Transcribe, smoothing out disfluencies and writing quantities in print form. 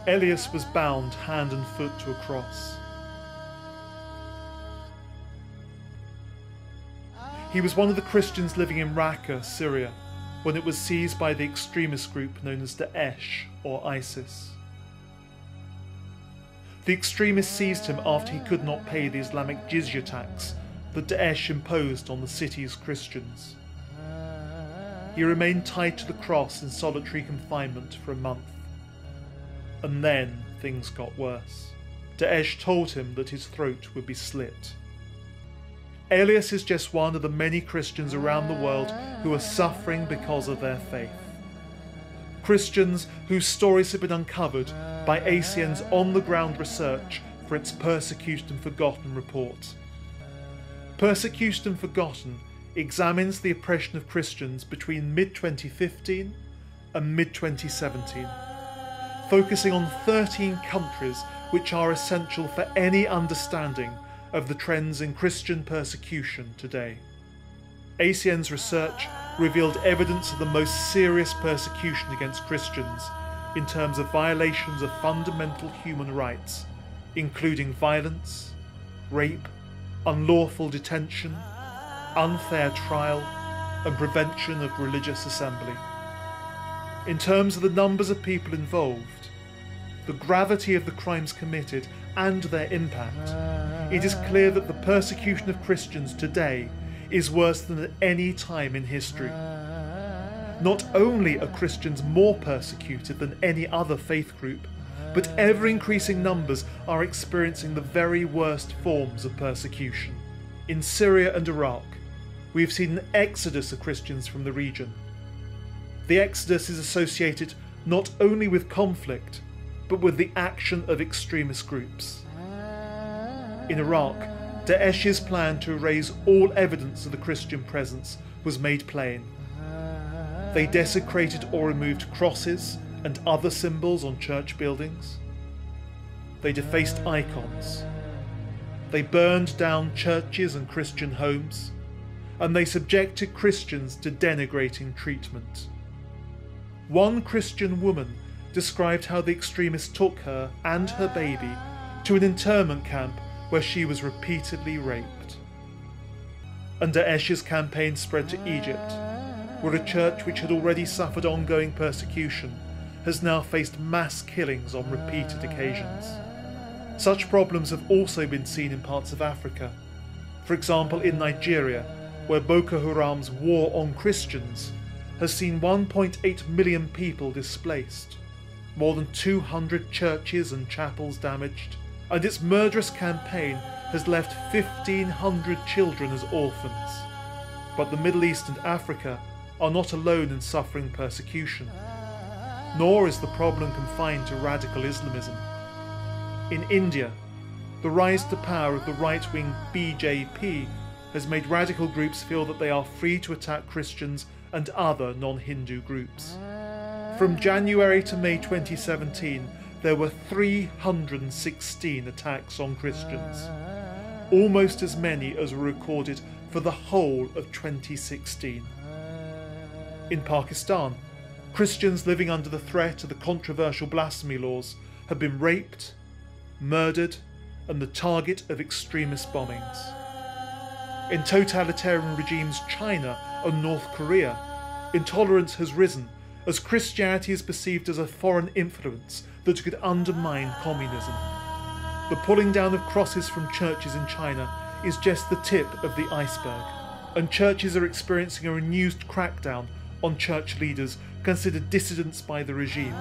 Elias was bound hand and foot to a cross. He was one of the Christians living in Raqqa, Syria, when it was seized by the extremist group known as Daesh or ISIS. The extremists seized him after he could not pay the Islamic jizya tax that Daesh imposed on the city's Christians. He remained tied to the cross in solitary confinement for a month. And then things got worse. Daesh told him that his throat would be slit. Elias is just one of the many Christians around the world who are suffering because of their faith. Christians whose stories have been uncovered by ACN's on-the-ground research for its Persecuted and Forgotten report. Persecuted and Forgotten examines the oppression of Christians between mid-2015 and mid-2017, focusing on 13 countries which are essential for any understanding of the trends in Christian persecution today. ACN's research revealed evidence of the most serious persecution against Christians in terms of violations of fundamental human rights, including violence, rape, unlawful detention, unfair trial, and prevention of religious assembly. In terms of the numbers of people involved, the gravity of the crimes committed and their impact, it is clear that the persecution of Christians today is worse than at any time in history. Not only are Christians more persecuted than any other faith group, but ever-increasing numbers are experiencing the very worst forms of persecution. In Syria and Iraq, we have seen an exodus of Christians from the region. The exodus is associated not only with conflict, but with the action of extremist groups. In Iraq, Daesh's plan to erase all evidence of the Christian presence was made plain. They desecrated or removed crosses and other symbols on church buildings. They defaced icons. They burned down churches and Christian homes, and they subjected Christians to denigrating treatment. One Christian woman described how the extremists took her and her baby to an internment camp where she was repeatedly raped. And Daesh's campaign spread to Egypt, where a church which had already suffered ongoing persecution has now faced mass killings on repeated occasions. Such problems have also been seen in parts of Africa. For example, in Nigeria, where Boko Haram's war on Christians has seen 1.8 million people displaced, more than 200 churches and chapels damaged, and its murderous campaign has left 1,500 children as orphans. But the Middle East and Africa are not alone in suffering persecution, nor is the problem confined to radical Islamism. In India, the rise to power of the right-wing BJP has made radical groups feel that they are free to attack Christians and other non-Hindu groups. From January to May 2017, there were 316 attacks on Christians, almost as many as were recorded for the whole of 2016. In Pakistan, Christians living under the threat of the controversial blasphemy laws have been raped, murdered, and the target of extremist bombings. In totalitarian regimes China and North Korea, intolerance has risen as Christianity is perceived as a foreign influence that could undermine communism. The pulling down of crosses from churches in China is just the tip of the iceberg, and churches are experiencing a renewed crackdown on church leaders considered dissidents by the regime.